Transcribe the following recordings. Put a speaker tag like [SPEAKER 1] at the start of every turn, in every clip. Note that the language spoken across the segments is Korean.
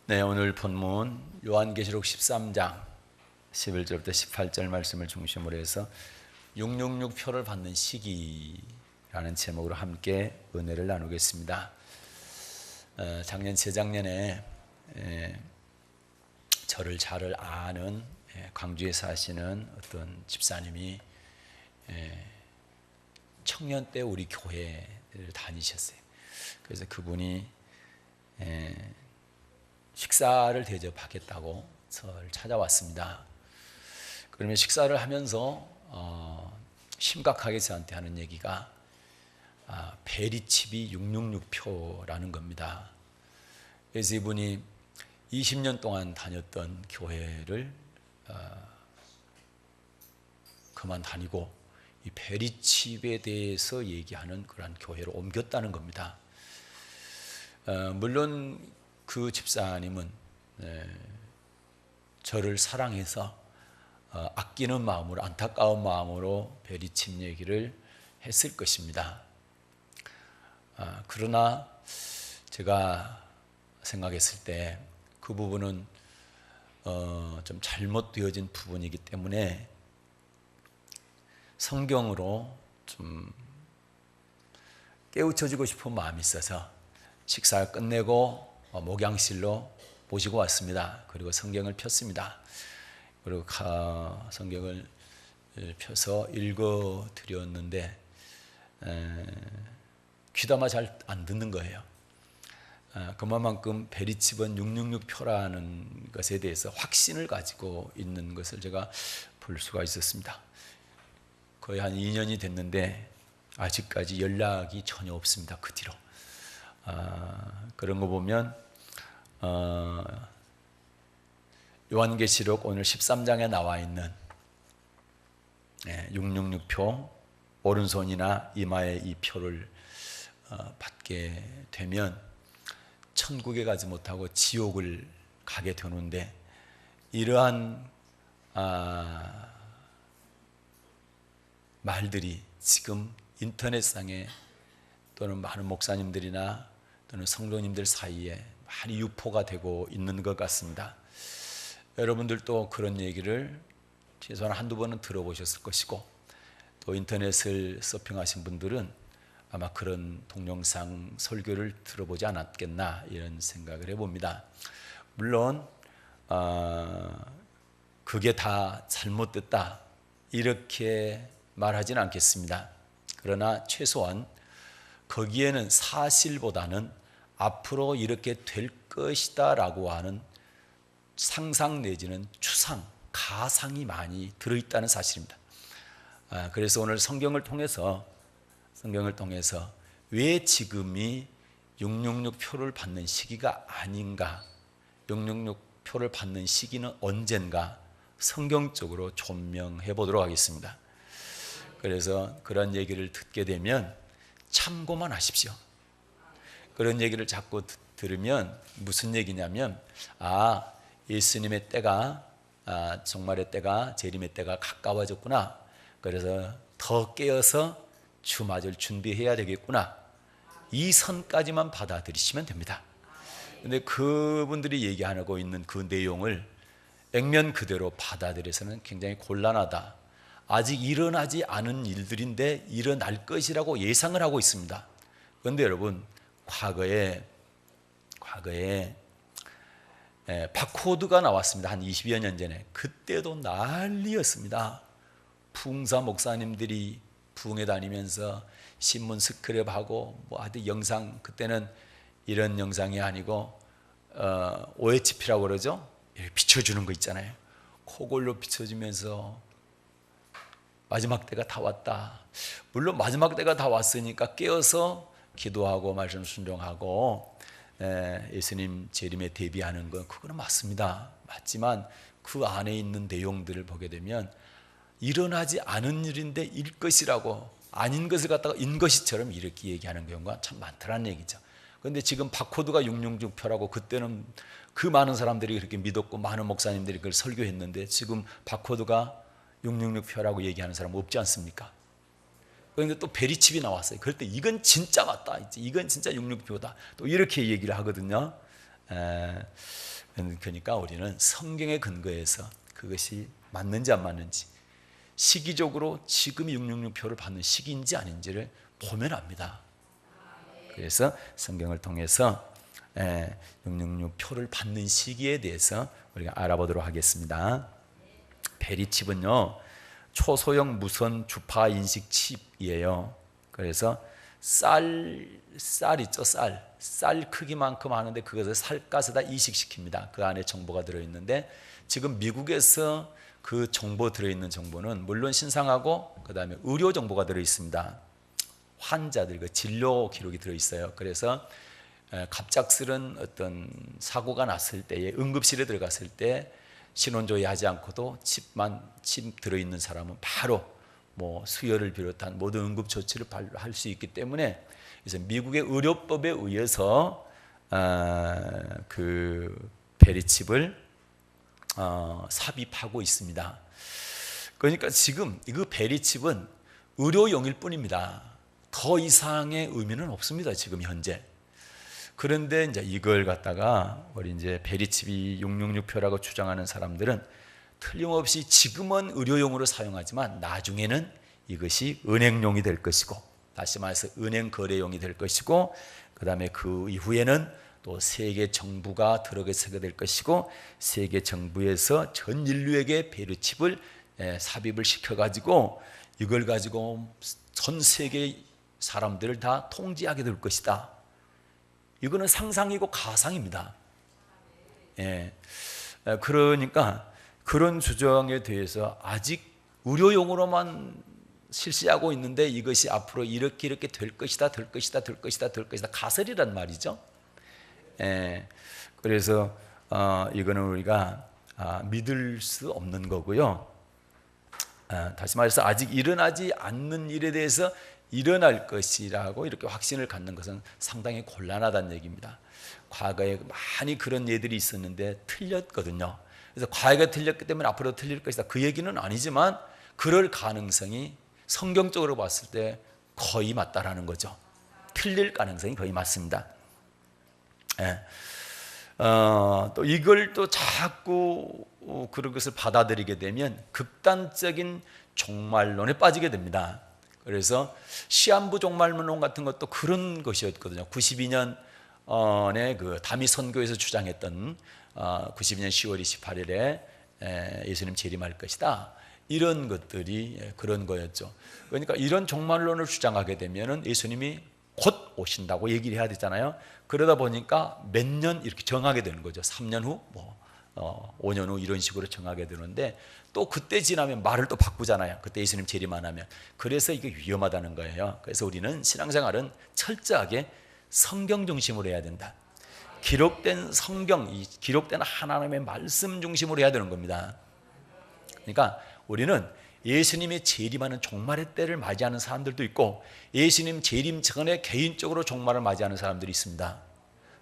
[SPEAKER 1] 네, 오늘 본문 요한계시록 13장 11절부터 18절 말씀을 중심으로 해서 666표를 받는 시기라는 제목으로 함께 은혜를 나누겠습니다. 작년 재작년에 저를 잘 아는 광주에 사시는 어떤 집사님이 청년 때 우리 교회를 다니셨어요. 그래서 그분이 식사를 대접하겠다고 저를 찾아왔습니다. 그러면 식사를 하면서 심각하게 저한테 하는 얘기가 베리칩이 666표라는 겁니다. 그래서 이분이 20년 동안 다녔던 교회를 그만 다니고 이 베리칩에 대해서 얘기하는 그런 교회로 옮겼다는 겁니다. 물론 그 집사님은 저를 사랑해서 아끼는 마음으로, 안타까운 마음으로 베리칩 얘기를 했을 것입니다. 그러나 제가 생각했을 때 그 부분은 좀 잘못되어진 부분이기 때문에 성경으로 좀 깨우쳐주고 싶은 마음이 있어서 식사를 끝내고 목양실로 모시고 왔습니다. 그리고 성경을 폈습니다. 그리고 성경을 펴서 읽어 드렸는데 귀담아 잘 안 듣는 거예요. 그만큼 베리칩은 666표라는 것에 대해서 확신을 가지고 있는 것을 제가 볼 수가 있었습니다. 거의 한 2년이 됐는데 아직까지 연락이 전혀 없습니다. 그 뒤로. 그런 거 보면 요한계시록 오늘 13장에 나와 있는 666표, 오른손이나 이마에 이 표를 받게 되면 천국에 가지 못하고 지옥을 가게 되는데, 이러한 말들이 지금 인터넷상에 또는 많은 목사님들이나 또는 성도님들 사이에 많이 유포가 되고 있는 것 같습니다. 여러분들도 그런 얘기를 최소한 한두 번은 들어보셨을 것이고, 또 인터넷을 서핑하신 분들은 아마 그런 동영상 설교를 들어보지 않았겠나 이런 생각을 해봅니다. 물론 그게 다 잘못됐다 이렇게 말하지는 않겠습니다. 그러나 최소한 거기에는 사실보다는 앞으로 이렇게 될 것이다 라고 하는 상상 내지는 추상, 가상이 많이 들어있다는 사실입니다. 그래서 오늘 성경을 통해서 왜 지금이 666표를 받는 시기가 아닌가, 666표를 받는 시기는 언젠가 성경적으로 조명해 보도록 하겠습니다. 그래서 그런 얘기를 듣게 되면 참고만 하십시오. 그런 얘기를 자꾸 들으면 무슨 얘기냐면, 예수님의 때가, 종말의 때가, 재림의 때가 가까워졌구나. 그래서 더 깨어서 주 맞을 준비해야 되겠구나. 이 선까지만 받아들이시면 됩니다. 그런데 그분들이 얘기하고 있는 그 내용을 액면 그대로 받아들여서는 굉장히 곤란하다. 아직 일어나지 않은 일들인데 일어날 것이라고 예상을 하고 있습니다. 그런데 여러분, 과거에 바코드가 나왔습니다. 한 20여 년 전에. 그때도 난리였습니다. 부흥사 목사님들이 부흥회 다니면서 신문 스크랩하고 하여튼 영상, 그때는 이런 영상이 아니고 OHP라고 그러죠. 비춰주는 거 있잖아요. 코골로 비춰주면서 마지막 때가 다 왔다. 물론 마지막 때가 다 왔으니까 깨어서 기도하고 말씀 순종하고 예수님 재림에 대비하는 건 그거는 맞습니다. 맞지만 그 안에 있는 내용들을 보게 되면 일어나지 않은 일인데 일 것이라고, 아닌 것을 갖다가 인 것이처럼 이렇게 얘기하는 경우가 참 많더라는 얘기죠. 그런데 지금 바코드가 666표라고, 그때는 그 많은 사람들이 그렇게 믿었고 많은 목사님들이 그걸 설교했는데 지금 바코드가 666표라고 얘기하는 사람 없지 않습니까? 그런데 또 베리칩이 나왔어요. 그럴 때 이건 진짜 맞다, 이건 진짜 666표다, 또 이렇게 얘기를 하거든요. 그러니까 우리는 성경에 근거해서 그것이 맞는지 안 맞는지, 시기적으로 지금 666표를 받는 시기인지 아닌지를 보면 압니다. 그래서 성경을 통해서 666표를 받는 시기에 대해서 우리가 알아보도록 하겠습니다. 베리칩은요, 초소형 무선 주파 인식 칩이에요. 그래서 쌀 있죠, 쌀 크기만큼 하는데 그것을 쌀가스에다 이식시킵니다. 그 안에 정보가 들어있는데, 지금 미국에서 그 정보 들어있는 정보는 물론 신상하고 그 다음에 의료 정보가 들어있습니다. 환자들 그 진료 기록이 들어있어요. 그래서 갑작스런 어떤 사고가 났을 때에 응급실에 들어갔을 때 신원조회하지 않고도 칩 들어있는 사람은 바로 뭐 수혈을 비롯한 모든 응급 조치를 할 수 있기 때문에, 그래서 미국의 의료법에 의해서 그 베리칩을 삽입하고 있습니다. 그러니까 지금 이 베리칩은 의료용일 뿐입니다. 더 이상의 의미는 없습니다, 지금 현재. 그런데 이제 이걸 갖다가 우리 이제 베리칩이 666표라고 주장하는 사람들은 틀림없이 지금은 의료용으로 사용하지만 나중에는 이것이 은행용이 될 것이고, 다시 말해서 은행 거래용이 될 것이고, 그 다음에 그 이후에는 또 세계 정부가 들어가게 될 것이고, 세계 정부에서 전 인류에게 베리칩을 삽입을 시켜가지고 이걸 가지고 전 세계 사람들을 다 통제하게 될 것이다. 이거는 상상이고 가상입니다. 그러니까 그런 주장에 대해서 아직 의료용으로만 실시하고 있는데, 이것이 앞으로 이렇게 될 것이다 가설이란 말이죠. 그래서 이거는 우리가 믿을 수 없는 거고요. 다시 말해서 아직 일어나지 않는 일에 대해서 일어날 것이라고 이렇게 확신을 갖는 것은 상당히 곤란하다는 얘기입니다. 과거에 많이 그런 예들이 있었는데 틀렸거든요. 그래서 과거에 틀렸기 때문에 앞으로 틀릴 것이다, 그 얘기는 아니지만 그럴 가능성이 성경적으로 봤을 때 거의 맞다라는 거죠. 틀릴 가능성이 거의 맞습니다. 또 이걸 또 자꾸 그런 것을 받아들이게 되면 극단적인 종말론에 빠지게 됩니다. 그래서 시한부 종말론 같은 것도 그런 것이었거든요. 92년에 그 다미 선교에서 주장했던 92년 10월 28일에 예수님 재림할 것이다, 이런 것들이 그런 거였죠. 그러니까 이런 종말론을 주장하게 되면은 예수님이 곧 오신다고 얘기를 해야 되잖아요. 그러다 보니까 몇 년 이렇게 정하게 되는 거죠. 3년 후, 5년 후 이런 식으로 정하게 되는데, 또 그때 지나면 말을 또 바꾸잖아요. 그때 예수님 재림 안 하면. 그래서 이게 위험하다는 거예요. 그래서 우리는 신앙생활은 철저하게 성경 중심으로 해야 된다. 기록된 성경, 이 기록된 하나님의 말씀 중심으로 해야 되는 겁니다. 그러니까 우리는 예수님이 재림하는 종말의 때를 맞이하는 사람들도 있고, 예수님 재림 전에 개인적으로 종말을 맞이하는 사람들이 있습니다.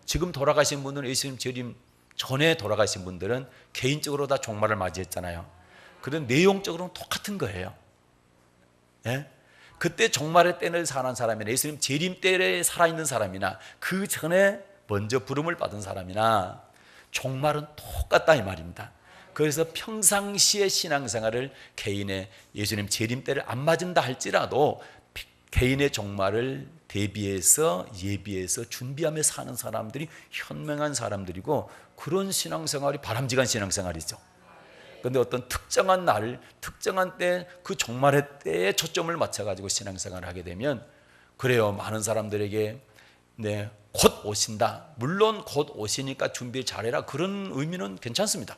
[SPEAKER 1] 지금 돌아가신 분들은, 예수님 재림 전에 돌아가신 분들은 개인적으로 다 종말을 맞이했잖아요. 그런 내용적으로는 똑같은 거예요. 그때 종말의 때를 사는 사람이나 예수님 재림 때에 살아있는 사람이나 그 전에 먼저 부름을 받은 사람이나 종말은 똑같다 이 말입니다. 그래서 평상시의 신앙생활을 개인의 예수님 재림 때를 안 맞은다 할지라도 개인의 종말을 대비해서 예비해서 준비하며 사는 사람들이 현명한 사람들이고, 그런 신앙생활이 바람직한 신앙생활이죠. 그런데 어떤 특정한 날, 특정한 때, 그 종말의 때에 초점을 맞춰가지고 신앙생활을 하게 되면, 그래요, 많은 사람들에게 곧 오신다, 물론 곧 오시니까 준비 잘해라, 그런 의미는 괜찮습니다.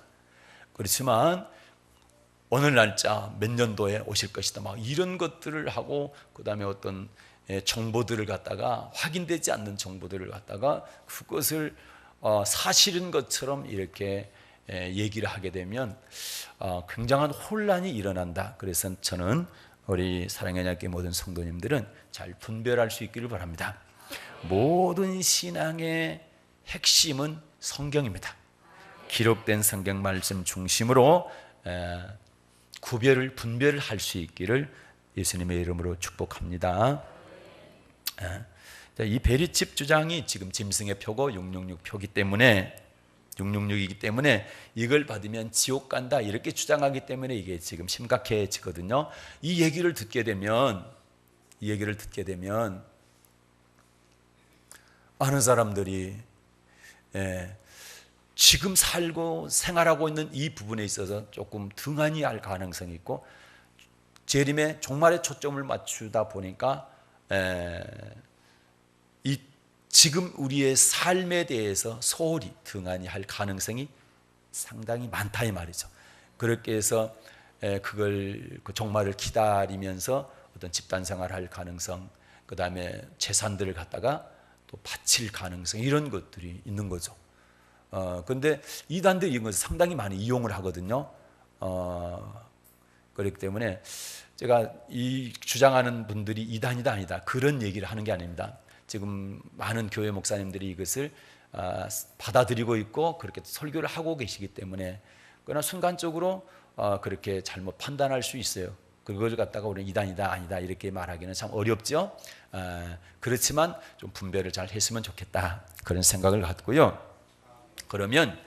[SPEAKER 1] 그렇지만 어느 날짜 몇 년도에 오실 것이다, 막 이런 것들을 하고, 그 다음에 어떤 정보들을 갖다가 확인되지 않는 정보들을 갖다가 그것을 사실인 것처럼 이렇게 얘기를 하게 되면 굉장한 혼란이 일어난다. 그래서 저는 우리 사랑의 언약교회 모든 성도님들은 잘 분별할 수 있기를 바랍니다. 모든 신앙의 핵심은 성경입니다. 기록된 성경 말씀 중심으로 분별을 할 수 있기를 예수님의 이름으로 축복합니다. 이 베리칩 주장이 지금 짐승의 표고 666표기 때문에 666이기 때문에 이걸 받으면 지옥 간다 이렇게 주장하기 때문에 이게 지금 심각해지거든요. 이 얘기를 듣게 되면 많은 사람들이 지금 살고 생활하고 있는 이 부분에 있어서 조금 등한히 할 가능성이 있고, 재림에 종말에 초점을 맞추다 보니까 이 지금 우리의 삶에 대해서 소홀히 등한히 할 가능성이 상당히 많다 이 말이죠. 그렇게 해서 그걸 그 종말을 기다리면서 어떤 집단 생활할 가능성, 그 다음에 재산들을 갖다가 또 바칠 가능성, 이런 것들이 있는 거죠. 근데 이단들이 이런 것을 상당히 많이 이용을 하거든요. 그렇기 때문에 제가 이 주장하는 분들이 이단이다 아니다 그런 얘기를 하는 게 아닙니다. 지금 많은 교회 목사님들이 이것을 받아들이고 있고 그렇게 설교를 하고 계시기 때문에, 그러나 순간적으로 그렇게 잘못 판단할 수 있어요. 그걸 갖다가 우리는 이단이다 아니다 이렇게 말하기는 참 어렵죠. 그렇지만 좀 분별을 잘 했으면 좋겠다 그런 생각을 갖고요. 그러면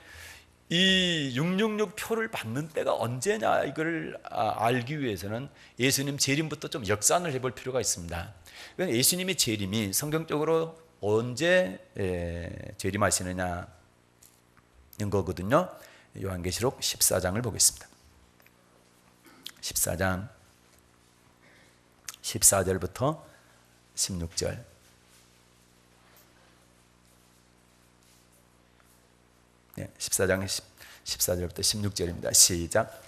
[SPEAKER 1] 이 666표를 받는 때가 언제냐 이걸 알기 위해서는 예수님 재림부터 좀 역산을 해볼 필요가 있습니다. 예수님의 재림이 성경적으로 언제 재림하시느냐는 거거든요. 요한계시록 14장을 보겠습니다. 14장 14절부터 16절. 네, 14장 14절부터 16절입니다. 시작.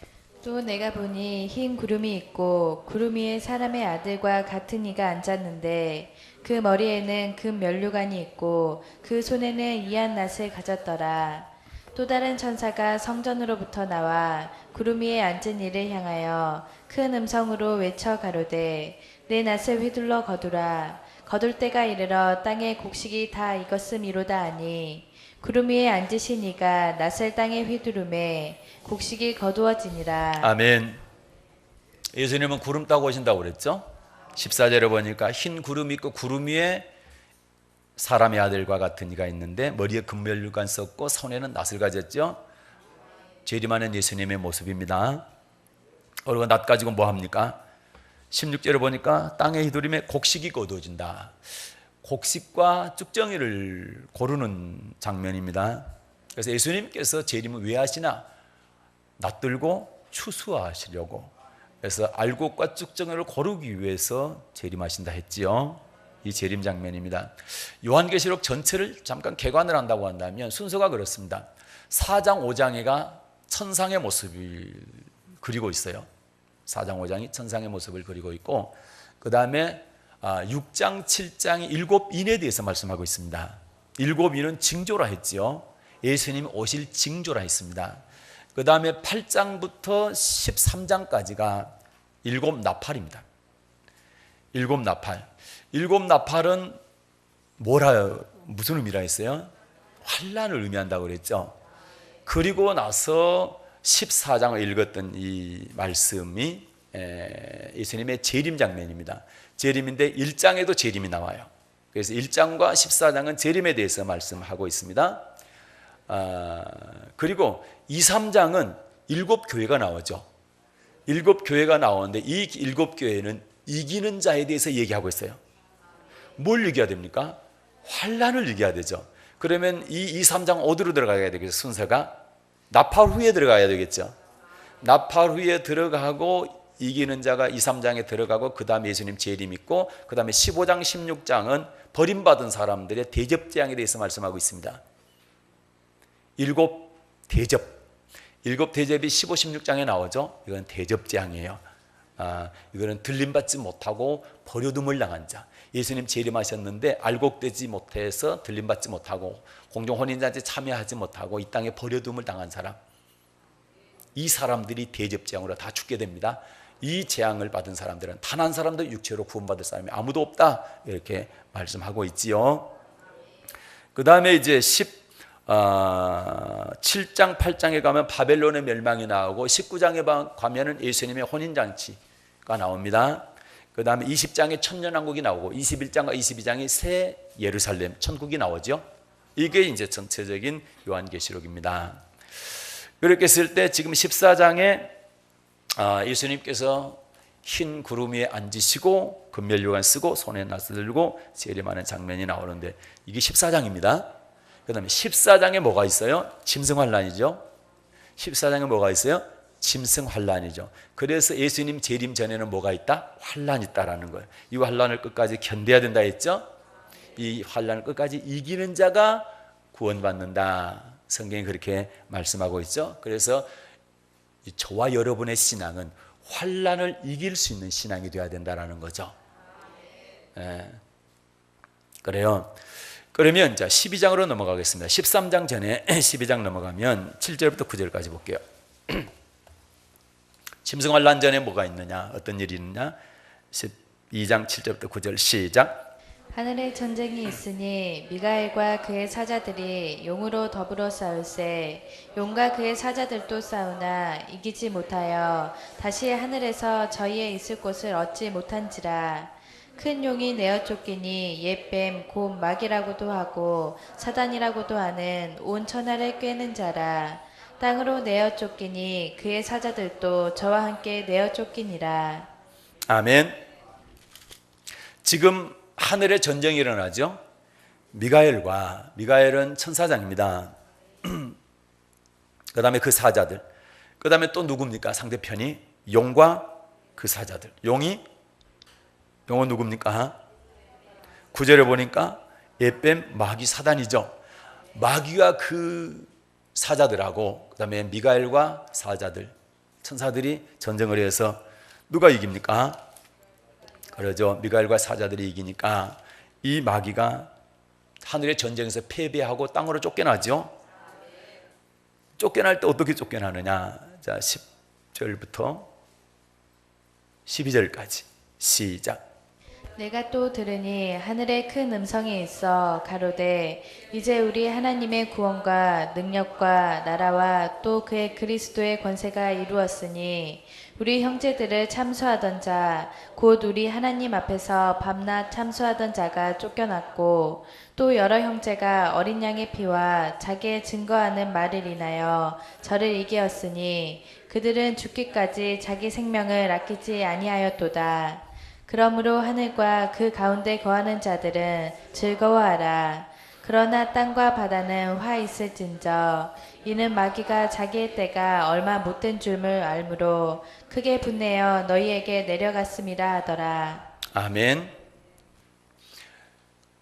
[SPEAKER 2] 또 내가 보니 흰 구름이 있고 구름 위에 사람의 아들과 같은 이가 앉았는데 그 머리에는 금 면류관이 있고 그 손에는 이한 낫을 가졌더라. 또 다른 천사가 성전으로부터 나와 구름 위에 앉은 이를 향하여 큰 음성으로 외쳐 가로되 내 낫을 휘둘러 거두라. 거둘 때가 이르러 땅의 곡식이 다 익었음이로다 하니 구름 위에 앉으신 이가 낫을 땅에 휘두르매 곡식이 거두어지니라.
[SPEAKER 1] 아멘. 예수님은 구름 타고 오신다고 그랬죠. 14절에 보니까 흰 구름이 있고 구름 위에 사람의 아들과 같은 이가 있는데 머리에 금면류관 썼고 손에는 낫을 가졌죠. 재림하는 예수님의 모습입니다. 그리고 낫 가지고 뭐 합니까? 16절에 보니까 땅에 휘두르매 곡식이 거두어진다. 곡식과 쭉정이를 고르는 장면입니다. 그래서 예수님께서 재림을 왜 하시나? 낫들고 추수하시려고. 그래서 알곡과 쭉정이를 고르기 위해서 재림하신다 했지요. 이 재림 장면입니다. 요한계시록 전체를 잠깐 개관을 한다고 한다면 순서가 그렇습니다. 4장 5장에가 천상의 모습을 그리고 있어요. 4장 5장이 천상의 모습을 그리고 있고, 그 다음에 6장 7장이 일곱 인에 대해서 말씀하고 있습니다. 일곱 인은 징조라 했지요. 예수님 오실 징조라 했습니다. 그 다음에 8장부터 13장까지가 일곱 나팔입니다. 일곱 나팔. 일곱 나팔은 무슨 의미라 했어요? 환란을 의미한다고 그랬죠. 그리고 나서 14장을 읽었던 이 말씀이 예수님의 재림 장면입니다. 재림인데 1장에도 재림이 나와요. 그래서 1장과 14장은 재림에 대해서 말씀하고 있습니다. 그리고 2, 3장은 일곱 교회가 나오죠. 일곱 교회가 나오는데 이 일곱 교회는 이기는 자에 대해서 얘기하고 있어요. 뭘 얘기해야 됩니까? 환란을 얘기해야 되죠. 그러면 이 2, 3장 어디로 들어가야 되겠죠? 순서가 나팔 후에 들어가야 되겠죠. 나팔 후에 들어가고 이기는 자가 2, 3장에 들어가고 그 다음에 예수님 재림 있고 그 다음에 15장, 16장은 버림받은 사람들의 대접재앙에 대해서 말씀하고 있습니다. 일곱 대접. 일곱 대접이 15, 16장에 나오죠. 이건 대접재앙이에요. 이거는 들림받지 못하고 버려둠을 당한 자. 예수님 재림하셨는데 알곡되지 못해서 들림받지 못하고 공중 혼인잔치에 참여하지 못하고 이 땅에 버려둠을 당한 사람, 이 사람들이 대접재앙으로 다 죽게 됩니다. 이 재앙을 받은 사람들은 단 한 사람도 육체로 구원받을 사람이 아무도 없다 이렇게 말씀하고 있지요. 그 다음에 이제 7장 8장에 가면 바벨론의 멸망이 나오고 19장에 가면은 예수님의 혼인잔치가 나옵니다. 그 다음에 20장에 천년왕국이 나오고 21장과 22장이 새 예루살렘 천국이 나오죠. 이게 이제 전체적인 요한계시록입니다. 이렇게 했을 때 지금 14장에 예수님께서 흰 구름 위에 앉으시고 금면류관 쓰고 손에 낫을 들고 재림하는 장면이 나오는데 이게 14장입니다. 그 다음에 14장에 뭐가 있어요? 짐승환란이죠. 14장에 뭐가 있어요? 짐승환란이죠. 그래서 예수님 재림 전에는 뭐가 있다? 환란이 있다라는 거예요. 이 환란을 끝까지 견뎌야 된다 했죠. 이 환란을 끝까지 이기는 자가 구원받는다. 성경이 그렇게 말씀하고 있죠. 그래서 저와 여러분의 신앙은 환란을 이길 수 있는 신앙이 되어야 된다는 거죠. 그래요. 그러면 자 12장으로 넘어가겠습니다. 13장 전에 12장 넘어가면 7절부터 9절까지 볼게요. 짐승환란 전에 뭐가 있느냐, 어떤 일이 있느냐. 12장 7절부터 9절 시작.
[SPEAKER 2] 하늘에 전쟁이 있으니 미가엘과 그의 사자들이 용으로 더불어 싸울세 용과 그의 사자들도 싸우나 이기지 못하여 다시 하늘에서 저희의 있을 곳을 얻지 못한지라. 큰 용이 내어 쫓기니 옛뱀 곧 마귀라고도 하고 사단이라고도 하는 온 천하를 꿰는 자라. 땅으로 내어 쫓기니 그의 사자들도 저와 함께 내어 쫓기니라.
[SPEAKER 1] 아멘. 지금 하늘에 전쟁이 일어나죠. 미가엘은 천사장입니다. 그 다음에 그 사자들, 그 다음에 또 누굽니까? 상대편이 용과 그 사자들. 용은 누굽니까? 9절에 보니까 옛뱀 마귀 사단이죠. 마귀가 그 사자들하고 그 다음에 미가엘과 사자들, 천사들이 전쟁을 해서 누가 이깁니까? 그러죠. 미가엘과 사자들이 이기니까 이 마귀가 하늘의 전쟁에서 패배하고 땅으로 쫓겨나죠. 쫓겨날 때 어떻게 쫓겨나느냐. 자, 10절부터 12절까지 시작.
[SPEAKER 2] 내가 또 들으니 하늘에 큰 음성이 있어 가로되 이제 우리 하나님의 구원과 능력과 나라와 또 그의 그리스도의 권세가 이루었으니 우리 형제들을 참수하던 자 곧 우리 하나님 앞에서 밤낮 참수하던 자가 쫓겨났고 또 여러 형제가 어린 양의 피와 자기의 증거하는 말을 인하여 저를 이기었으니 그들은 죽기까지 자기 생명을 아끼지 아니하였도다. 그러므로 하늘과 그 가운데 거하는 자들은 즐거워하라. 그러나 땅과 바다는 화 있을진저 이는 마귀가 자기의 때가 얼마 못된 줄을 알므로 크게 분내어 너희에게 내려갔음이라 하더라.
[SPEAKER 1] 아멘.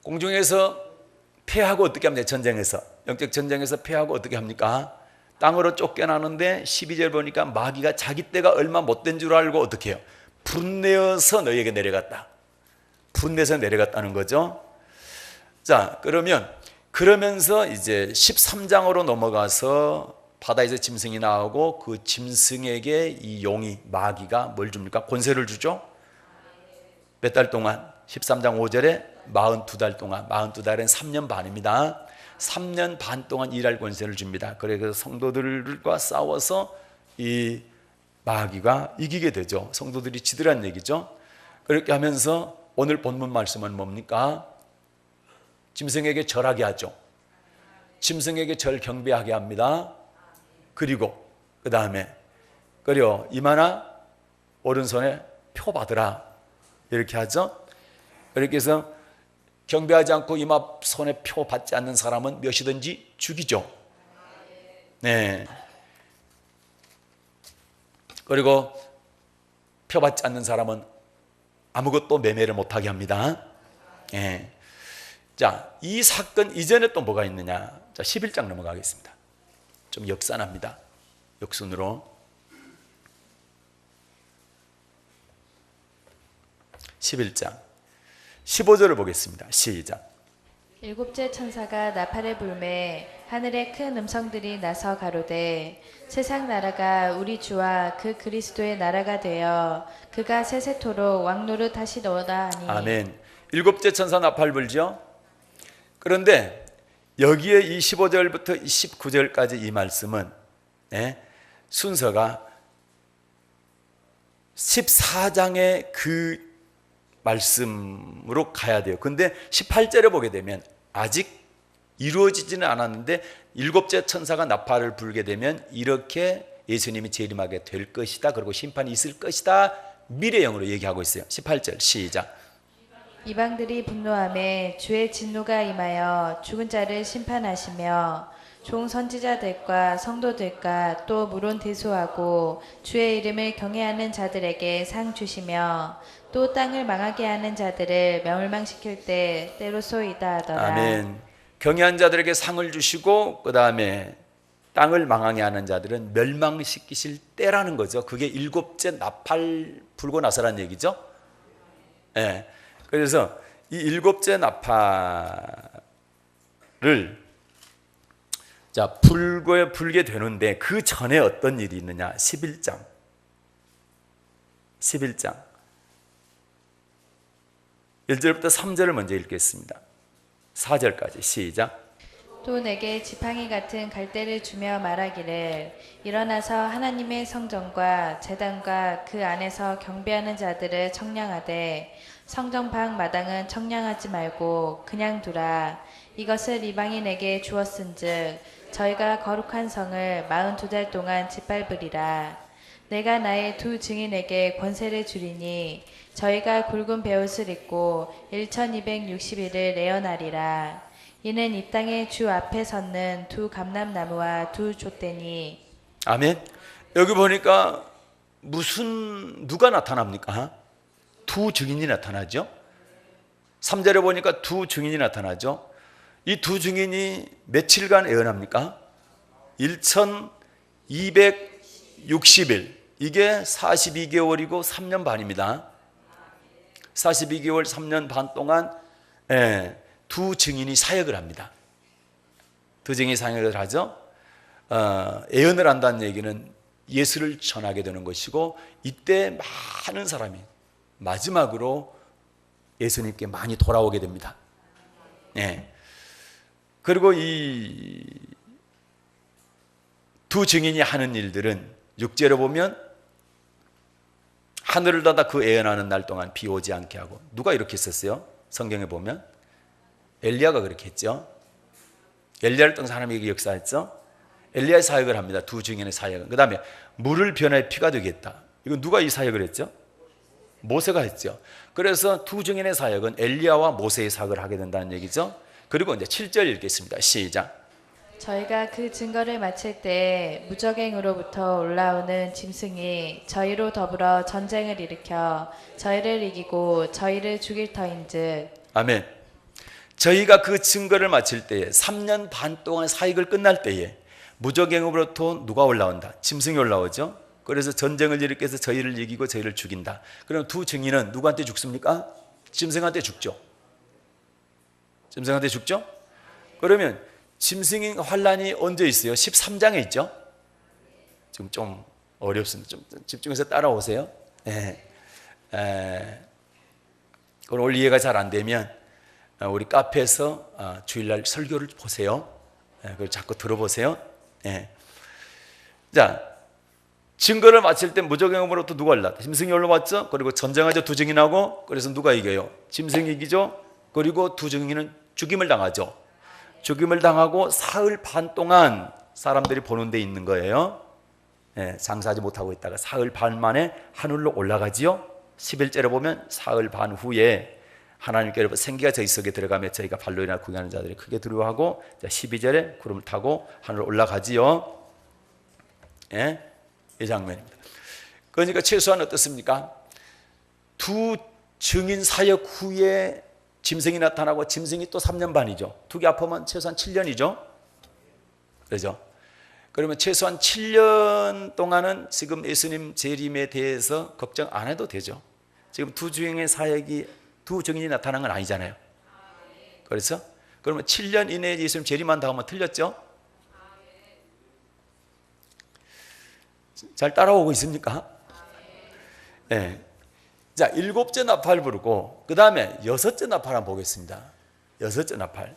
[SPEAKER 1] 공중에서 패하고 어떻게 합니까? 전쟁에서, 영적 전쟁에서 패하고 어떻게 합니까? 땅으로 쫓겨나는데 12절 보니까 마귀가 자기 때가 얼마 못된 줄 알고 어떻게 해요? 분내어서 너희에게 내려갔다. 분내서 내려갔다는 거죠. 자, 그러면서 이제 13장으로 넘어가서 바다에서 짐승이 나오고 그 짐승에게 이 용이, 마귀가 뭘 줍니까? 권세를 주죠. 몇 달 동안? 13장 5절에 42달 동안, 42달은 3년 반입니다. 3년 반 동안 일할 권세를 줍니다. 그래서 성도들과 싸워서 이 마귀가 이기게 되죠. 성도들이 지더란 얘기죠. 그렇게 하면서 오늘 본문 말씀은 뭡니까? 짐승에게 절하게 하죠. 짐승에게 절 경배하게 합니다. 그리고 그 다음에 그려 이마나 오른손에 표 받으라 이렇게 하죠. 이렇게 해서 경배하지 않고 이마 손에 표 받지 않는 사람은 몇이든지 죽이죠. 네. 그리고 표 받지 않는 사람은 아무것도 매매를 못하게 합니다. 예. 자, 이 사건 이전에 또 뭐가 있느냐. 자, 11장 넘어가겠습니다. 좀 역산합니다. 역순으로. 11장 15절을 보겠습니다. 시작.
[SPEAKER 2] 일곱째 천사가 나팔을 불매 하늘에 큰 음성들이 나서 가로되 세상 나라가 우리 주와 그 그리스도의 나라가 되어 그가 세세토록 왕노릇 하시도다 하니.
[SPEAKER 1] 아멘. 일곱째 천사 나팔 불죠. 그런데 여기에 이 15절부터 19절까지 이 말씀은 순서가 14장의 그 말씀으로 가야 돼요. 근데 18절에 보게 되면 아직 이루어지지는 않았는데 일곱째 천사가 나팔을 불게 되면 이렇게 예수님이 재림하게 될 것이다. 그리고 심판이 있을 것이다. 미래형으로 얘기하고 있어요. 18절 시작.
[SPEAKER 2] 이방들이 분노하매 주의 진노가 임하여 죽은 자를 심판하시며 종 선지자들과 성도들과 또 물론 대소하고 주의 이름을 경외하는 자들에게 상 주시며 또 땅을 망하게 하는 자들을 멸망시킬 때 때로소이다 하더라.
[SPEAKER 1] 아멘. 경외한 자들에게 상을 주시고 그 다음에 땅을 망하게 하는 자들은 멸망시키실 때라는 거죠. 그게 일곱째 나팔 불고 나서란 얘기죠. 예. 그래서 이 일곱째 나팔을 자 불게 되는데 그 전에 어떤 일이 있느냐? 11장 1절부터 3절을 먼저 읽겠습니다. 4절까지 시작.
[SPEAKER 2] 또 내게 지팡이 같은 갈대를 주며 말하기를 일어나서 하나님의 성전과 제단과 그 안에서 경배하는 자들을 청량하되 성전 밖 마당은 청량하지 말고 그냥 두라. 이것을 이방인에게 주었은즉 저희가 거룩한 성을 42달 동안 짓밟으리라. 내가 나의 두 증인에게 권세를 주리니 저희가 굵은 베옷을 입고 1260일을 내어나리라. 이는 이 땅의 주 앞에 섰는 두 감람나무와 두 족대니.
[SPEAKER 1] 아멘. 여기 보니까 누가 나타납니까? 두 증인이 나타나죠. 3절에 보니까 두 증인이 나타나죠. 이 두 증인이 며칠간 예언합니까? 1260일. 이게 42개월이고 3년 반입니다. 42개월 3년 반 동안 두 증인이 사역을 합니다. 두 증인이 사역을 하죠. 예언을 한다는 얘기는 예수를 전하게 되는 것이고 이때 많은 사람이 마지막으로 예수님께 많이 돌아오게 됩니다. 그리고 이 두 증인이 하는 일들은 6절에 보면 하늘을 닫아 그 예언하는 날 동안 비 오지 않게 하고. 누가 이렇게 했었어요? 성경에 보면 엘리야가 그렇게 했죠. 엘리야를 통해서 하나님이 역사했죠. 엘리야의 사역을 합니다. 두 증인의 사역은. 그 다음에 물을 변화해 피가 되겠다. 이건 누가 이 사역을 했죠? 모세가 했죠. 그래서 두 증인의 사역은 엘리야와 모세의 사역을 하게 된다는 얘기죠. 그리고 이제 7절 읽겠습니다. 시작.
[SPEAKER 2] 저희가 그 증거를 마칠 때 무적행으로부터 올라오는 짐승이 저희로 더불어 전쟁을 일으켜 저희를 이기고 저희를 죽일 터인즉.
[SPEAKER 1] 아멘. 저희가 그 증거를 마칠 때에 3년 반 동안 사역을 끝날 때에 무적행으로부터 누가 올라온다? 짐승이 올라오죠. 그래서 전쟁을 일으켜서 저희를 이기고 저희를 죽인다. 그럼 두 증인은 누구한테 죽습니까? 짐승한테 죽죠. 짐승한테 죽죠. 그러면 짐승의 환란이 언제 있어요? 13장에 있죠. 지금 좀 어렵습니다. 좀 집중해서 따라오세요. 그럼 오늘 이해가 잘 안 되면 우리 카페에서 주일날 설교를 보세요. 그걸 자꾸 들어보세요. 자, 증거를 마칠 때 무적행으로부터 누가 올라왔다? 짐승이 올라왔죠. 그리고 전쟁하죠. 두 증인하고. 그래서 누가 이겨요? 짐승이 이기죠. 그리고 두 증인은 죽임을 당하죠. 죽임을 당하고 사흘 반 동안 사람들이 보는 데 있는 거예요. 장사하지 못하고 있다가 사흘 반 만에 하늘로 올라가지요. 11절에 보면 사흘 반 후에 하나님께로부터 생기가 저희 속에 들어가며 저희가 발로 인하여 구경하는 자들이 크게 두려워하고 12절에 구름을 타고 하늘로 올라가지요. 이 장면입니다. 그러니까 최소한 어떻습니까? 두 증인 사역 후에 짐승이 나타나고 짐승이 또 3년 반이죠. 두 개 합하면 최소한 7년이죠. 그렇죠? 그러면 최소한 7년 동안은 지금 예수님 재림에 대해서 걱정 안 해도 되죠. 지금 두 증인의 사역이 두 증인이 나타난 건 아니잖아요. 그렇죠? 그러면 7년 이내에 예수님 재림한다 하면 틀렸죠? 잘 따라오고 있습니까? 자, 7째 나팔 부르고 그 다음에 6째 나팔 한번 보겠습니다. 6째 나팔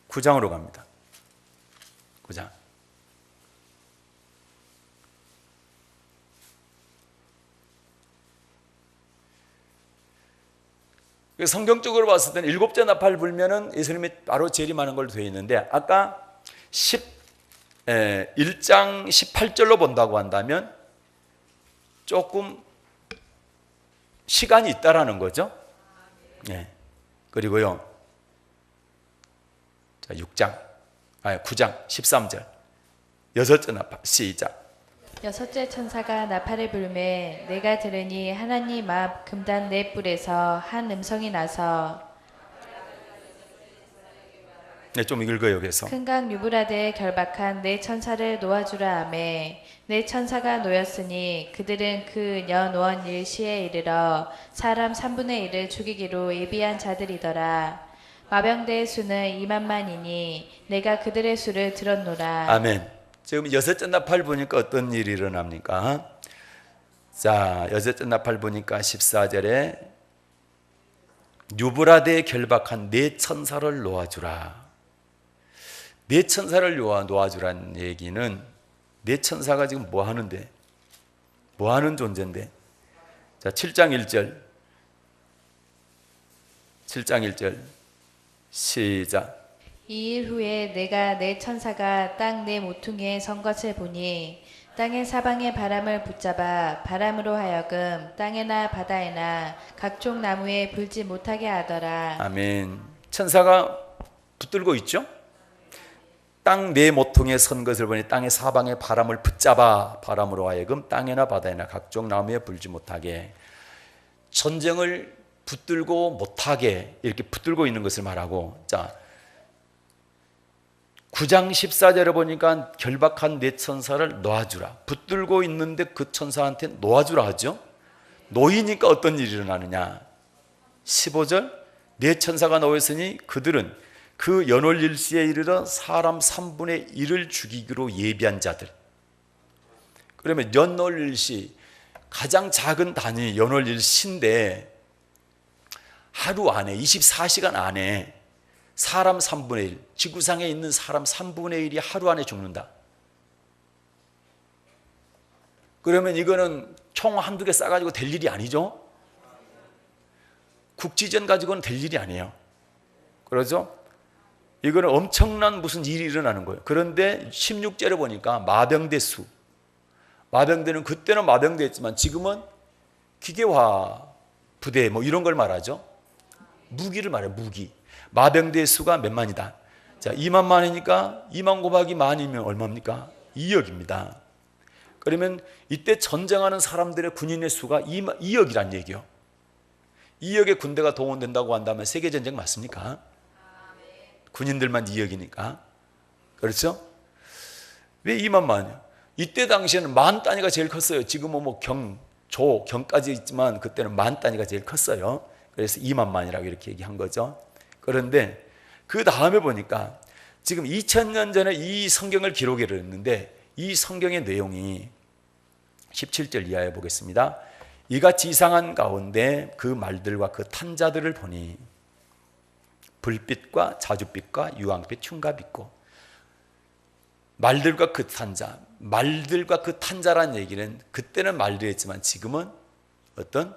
[SPEAKER 1] 9장으로 갑니다. 9장. 성경적으로 봤을 때는 7째 나팔 불면은 예수님이 바로 재림하는 걸로 되어 있는데, 아까 1장 18절로 본다고 한다면 조금 시간이 있다라는 거죠. 네. 그리고요, 자, 9장 13절, 6째 나팔 시작.
[SPEAKER 2] 여섯째 천사가 나팔을 불매 내가 들으니 하나님 앞 금단 네 뿔에서 한 음성이 나서
[SPEAKER 1] 네, 좀 읽어요. 여기서
[SPEAKER 2] 큰 강 유브라데에 결박한 네 천사를 놓아주라 하매 네 천사가 놓였으니 그들은 그 연원 일시에 이르러 사람 3분의 1을 죽이기로 예비한 자들이더라. 마병대의 수는 2만만이니 내가 그들의 수를 들었노라.
[SPEAKER 1] 아멘. 지금 6째 나팔 보니까 어떤 일이 일어납니까? 자, 6째 나팔 보니까 14절에 유브라데에 결박한 네 천사를 놓아주라. 네 천사를 놓아주라는 얘기는 네 천사가 지금 뭐 하는데? 뭐 하는 존재인데? 자, 7장 1절 시작.
[SPEAKER 2] 이 일 후에 내가 내 천사가 땅 내 모퉁이에 선 것을 보니 땅의 사방의 바람을 붙잡아 바람으로 하여금 땅에나 바다에나 각종 나무에 불지 못하게 하더라.
[SPEAKER 1] 아멘. 천사가 붙들고 있죠? 땅 내 모퉁이에 선 것을 보니 땅의 사방의 바람을 붙잡아 바람으로 하여금 땅에나 바다에나 각종 나무에 불지 못하게, 전쟁을 붙들고 못하게 이렇게 붙들고 있는 것을 말하고, 자 9장 14절에 보니까 결박한 네 천사를 놓아주라. 붙들고 있는데 그 천사한테 놓아주라 하죠. 놓이니까 어떤 일이 일어나느냐. 15절 네 천사가 놓였으니 그들은 그 연월 일시에 이르러 사람 3분의 1을 죽이기로 예비한 자들. 그러면 연월 일시, 가장 작은 단위 연월 일시인데 하루 안에 24시간 안에 사람 3분의 1, 지구상에 있는 사람 3분의 1이 하루 안에 죽는다. 그러면 이거는 총 한두 개 싸가지고 될 일이 아니죠? 국지전 가지고는 될 일이 아니에요. 그러죠? 이거는 엄청난 무슨 일이 일어나는 거예요. 그런데 16절에 보니까 마병대 수. 마병대는 그때는 마병대였지만 지금은 기계화 부대 뭐 이런 걸 말하죠. 무기를 말해요. 무기. 마병대의 수가 몇 만이다. 자, 2만 만이니까 2만 곱하기 만이면 얼마입니까? 2억입니다. 그러면 이때 전쟁하는 사람들의 군인의 수가 2억이란 얘기요. 2억의 군대가 동원된다고 한다면 세계전쟁 맞습니까? 군인들만 2억이니까. 그렇죠? 왜 2만 만이요? 이때 당시에는 만 단위가 제일 컸어요. 지금은 뭐 경까지 있지만 그때는 만 단위가 제일 컸어요. 그래서 2만 만이라고 이렇게 얘기한 거죠. 그런데 그 다음에 보니까 지금 2000년 전에 이 성경을 기록해 놨는데 이 성경의 내용이 17절 이하에 보겠습니다. 이같이 이상한 가운데 그 말들과 그 탄자들을 보니 불빛과 자줏빛과 유황빛 흉갑 있고, 말들과 그 탄자, 말들과 그 탄자라는 얘기는 그때는 말들이었지만 지금은 어떤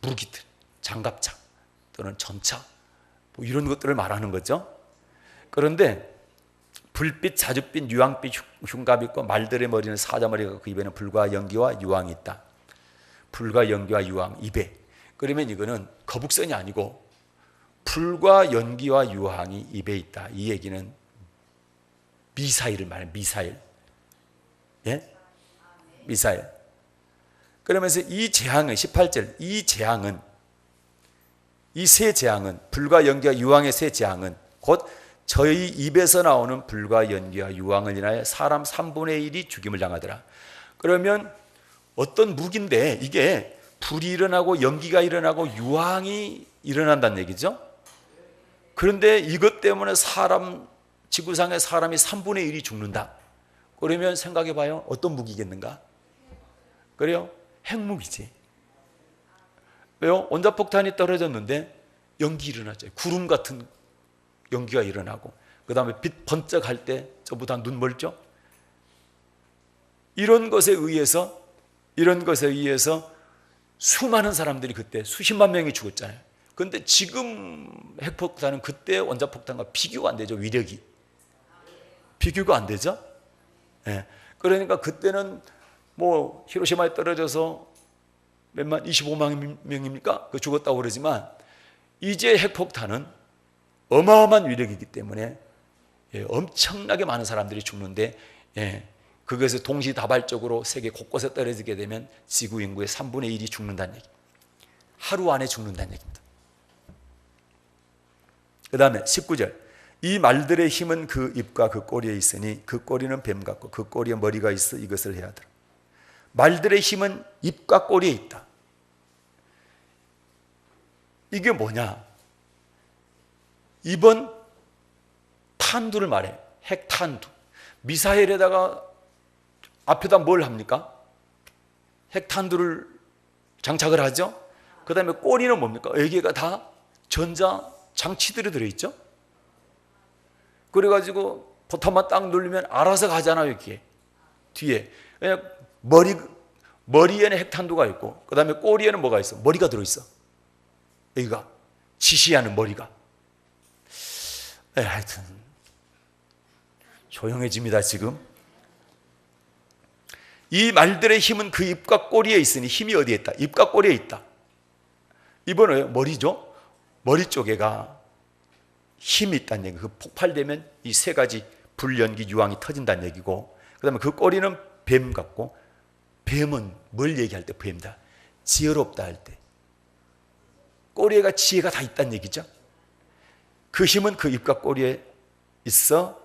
[SPEAKER 1] 무기들, 장갑차 또는 전차 뭐 이런 것들을 말하는 거죠. 그런데 불빛, 자줏빛, 유황빛 흉갑이 있고 말들의 머리는 사자머리가 그 입에는 불과 연기와 유황이 있다. 불과 연기와 유황 입에. 그러면 이거는 거북선이 아니고 불과 연기와 유황이 입에 있다. 이 얘기는 미사일을 말해요. 미사일. 예? 미사일. 그러면서 이 재앙은 18절 이 재앙은 이 세 재앙은 불과 연기와 유황의 세 재앙은 곧 저희 입에서 나오는 불과 연기와 유황을 인하여 사람 3분의 1이 죽임을 당하더라. 그러면 어떤 무기인데 이게 불이 일어나고 연기가 일어나고 유황이 일어난다는 얘기죠. 그런데 이것 때문에 지구상의 사람이 3분의 1이 죽는다. 그러면 생각해 봐요. 어떤 무기겠는가? 그래요? 핵무기지. 왜요? 원자폭탄이 떨어졌는데 연기 일어나죠. 구름 같은 연기가 일어나고 그 다음에 빛 번쩍할 때 저보다 눈 멀죠? 이런 것에 의해서 수많은 사람들이 그때 수십만 명이 죽었잖아요. 그런데 지금 핵폭탄은 그때 원자폭탄과 비교가 안 되죠. 위력이 비교가 안 되죠. 예. 그러니까 그때는 뭐 히로시마에 떨어져서 몇만 25만 명입니까? 그 죽었다고 그러지만 이제 핵폭탄은 어마어마한 위력이기 때문에 엄청나게 많은 사람들이 죽는데 그것을 동시다발적으로 세계 곳곳에 떨어지게 되면 지구 인구의 3분의 1이 죽는다는 얘기. 하루 안에 죽는다는 얘기입니다. 그 다음에 19절. 이 말들의 힘은 그 입과 그 꼬리에 있으니 그 꼬리는 뱀 같고 그 꼬리에 머리가 있어 이것을 해야 하더라. 말들의 힘은 입과 꼬리에 있다. 이게 뭐냐? 이번 탄두를 말해. 핵탄두. 미사일에다가 앞에다 뭘 합니까? 핵탄두를 장착을 하죠. 그 다음에 꼬리는 뭡니까? 여기가 다 전자 장치들이 들어있죠. 그래가지고 포탄만 딱 누르면 알아서 가잖아요. 여기에 뒤에 머리에는 핵탄두가 있고 그 다음에 꼬리에는 뭐가 있어? 머리가 들어있어. 여기가 지시하는 머리가. 하여튼 조용해집니다. 지금 이 말들의 힘은 그 입과 꼬리에 있으니 힘이 어디에 있다? 입과 꼬리에 있다. 입은 머리죠. 머리 쪽에가 힘이 있다는 얘기. 그 폭발되면 이 세 가지 불연기 유황이 터진다는 얘기고, 그 다음에 그 꼬리는 뱀 같고, 뱀은 뭘 얘기할 때 뱀이다? 지혜롭다 할 때. 꼬리에가 지혜가 다 있다는 얘기죠. 그 힘은 그 입과 꼬리에 있어.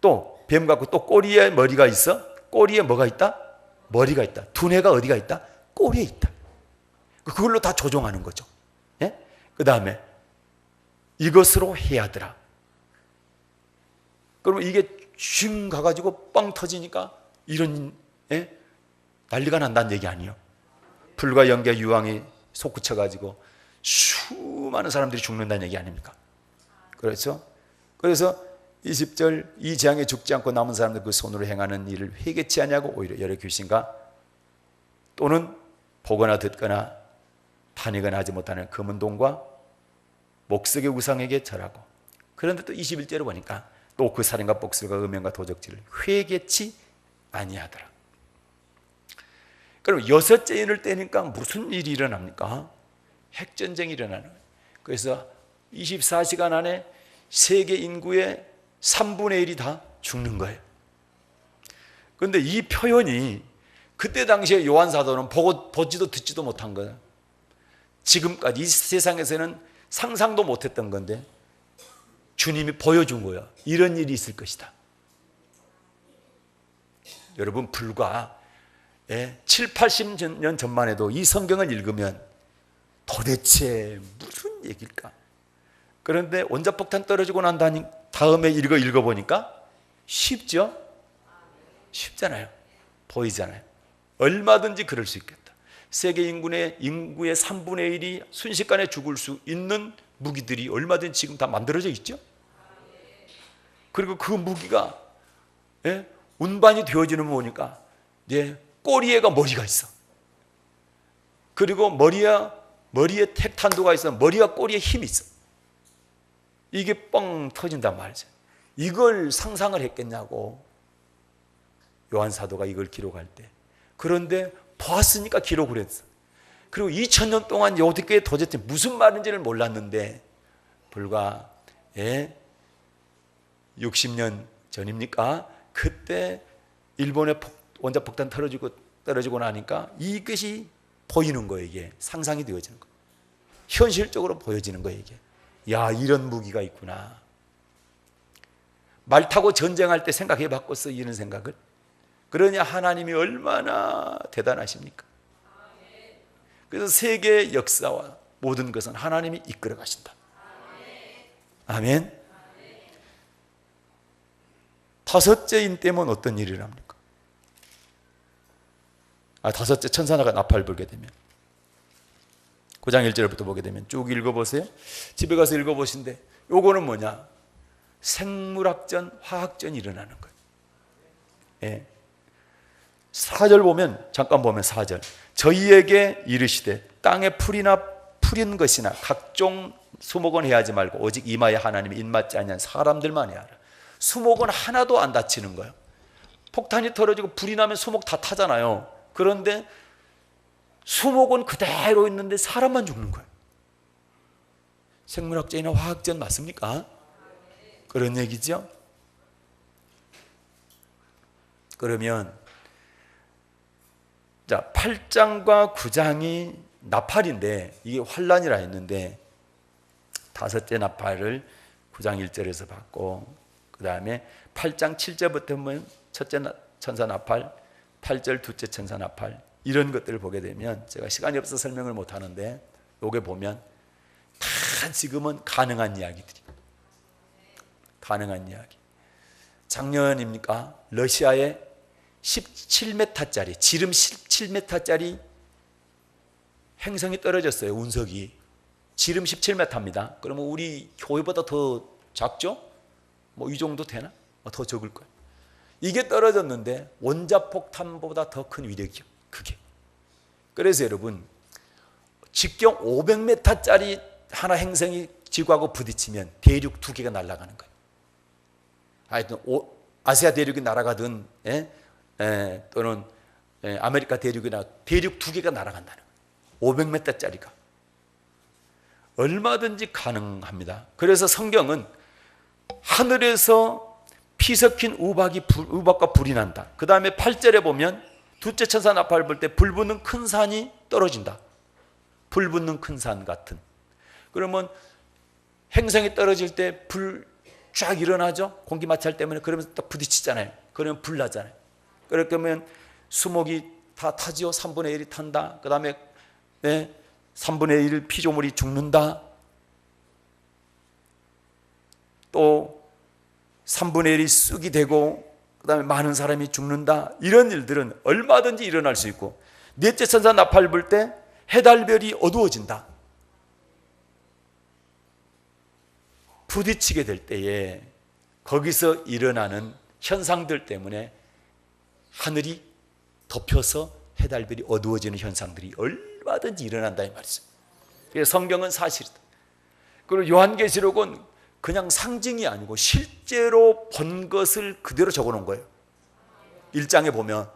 [SPEAKER 1] 또 뱀 같고 또 꼬리에 머리가 있어. 꼬리에 뭐가 있다? 머리가 있다. 두뇌가 어디가 있다? 꼬리에 있다. 그걸로 다 조종하는 거죠. 예? 그 다음에 이것으로 해야 하더라. 그러면 이게 슝 가가지고 뻥 터지니까 이런 난리가 난다는 얘기 아니에요. 불과 연기와 유황이 솟구쳐가지고 수많은 사람들이 죽는다는 얘기 아닙니까? 그렇죠? 그래서 20절 이 재앙에 죽지 않고 남은 사람들 그 손으로 행하는 일을 회개치 아니하고 오히려 여러 귀신과 또는 보거나 듣거나 다니거나 하지 못하는 금은동과 목석의 우상에게 절하고. 그런데 또 21절을 보니까 또 그 살인과 복술과 음행과 도적질을 회개치 아니하더라. 그럼 여섯째 인을 떼니까 무슨 일이 일어납니까? 핵전쟁이 일어나는 거예요. 그래서 24시간 안에 세계 인구의 3분의 1이 다 죽는 거예요. 그런데 이 표현이 그때 당시에 요한 사도는 보지도 듣지도 못한 거예요. 지금까지 이 세상에서는 상상도 못했던 건데 주님이 보여준 거예요. 이런 일이 있을 것이다. 여러분 불과 7, 80년 전만 해도 이 성경을 읽으면 도대체 무슨 얘기일까? 그런데 원자폭탄 떨어지고 난 다음에 읽어보니까 쉽죠? 쉽잖아요. 보이잖아요. 얼마든지 그럴 수 있겠다. 세계 인구의 3분의 1이 순식간에 죽을 수 있는 무기들이 얼마든지 지금 다 만들어져 있죠? 그리고 그 무기가 운반이 되어지는 거 보니까 꼬리에가 머리가 있어. 그리고 머리에 핵탄두가 있어. 머리와 꼬리에 힘이 있어. 이게 뻥 터진단 말이죠. 이걸 상상을 했겠냐고 요한 사도가 이걸 기록할 때. 그런데 보았으니까 기록을 했어. 그리고 2000년 동안 여호대교회 도대체 무슨 말인지를 몰랐는데 불과 60년 전입니까? 그때 일본의 원자폭탄 떨어지고 나니까 이것이 보이는 거예요. 이게 상상이 되어지는 거예요. 현실적으로 보여지는 거예요. 이게. 야, 이런 무기가 있구나. 말 타고 전쟁할 때 생각해 봤겠어, 이런 생각을? 그러냐, 하나님이 얼마나 대단하십니까? 그래서 세계의 역사와 모든 것은 하나님이 이끌어 가신다. 아멘. 다섯째 인 때문에 어떤 일이 일어납니까? 다섯째 천사가 나팔 불게 되면 9장 1절부터 보게 되면 쭉 읽어보세요. 집에 가서 읽어보신데 요거는 뭐냐? 생물학전, 화학전이 일어나는 거예요. 4절 보면, 잠깐 보면 4절. 저희에게 이르시되 땅에 풀이나 풀인 것이나 각종 수목은 해하지 말고 오직 이마에 하나님이 입맞지 아니한 사람들만 해하라. 수목은 하나도 안 다치는 거예요. 폭탄이 터져지고 불이 나면 수목 다 타잖아요. 그런데 수목은 그대로 있는데 사람만 죽는 거예요. 생물학적이나 화학적 맞습니까? 그런 얘기죠. 그러면 자, 8장과 9장이 나팔인데 이게 환란이라 했는데 다섯째 나팔을 9장 1절에서 받고 그 다음에 8장 7절부터 보면 첫째 천사 나팔, 8절 둘째 천사 나팔 이런 것들을 보게 되면 제가 시간이 없어서 설명을 못 하는데 요게 보면 다 지금은 가능한 이야기들이 가능한 이야기. 작년입니까? 러시아에 17m짜리 지름 17m짜리 행성이 떨어졌어요. 운석이 지름 17m입니다. 그러면 우리 교회보다 더 작죠? 뭐 이 정도 되나? 더 적을 거예요. 이게 떨어졌는데 원자폭탄보다 더 큰 위력이요. 그게. 그래서 여러분 직경 500m짜리 하나 행성이 지구하고 부딪히면 대륙 2개가 날아가는 거예요. 하여튼 아시아 대륙이 날아가든 또는 아메리카 대륙이나 대륙 2개가 날아간다는 거예요. 500m짜리가. 얼마든지 가능합니다. 그래서 성경은 하늘에서 피 섞인 우박과 불이 난다. 그 다음에 8절에 보면 둘째 천사 나팔을 볼 때 불 붙는 큰 산이 떨어진다. 불 붙는 큰 산 같은. 그러면 행성이 떨어질 때 불 쫙 일어나죠. 공기 마찰 때문에. 그러면서 딱 부딪히잖아요. 그러면 불 나잖아요. 그렇게 하면 수목이 다 타지요. 3분의 1이 탄다. 그 다음에 3분의 1 피조물이 죽는다. 또 3분의 1이 쑥이 되고 그 다음에 많은 사람이 죽는다. 이런 일들은 얼마든지 일어날 수 있고 넷째 천사 나팔 불 때 해달별이 어두워진다. 부딪히게 될 때에 거기서 일어나는 현상들 때문에 하늘이 덮여서 해달별이 어두워지는 현상들이 얼마든지 일어난다 이 말이죠. 그래서 성경은 사실이다. 그리고 요한계시록은 그냥 상징이 아니고 실제로 본 것을 그대로 적어놓은 거예요. 1장에 보면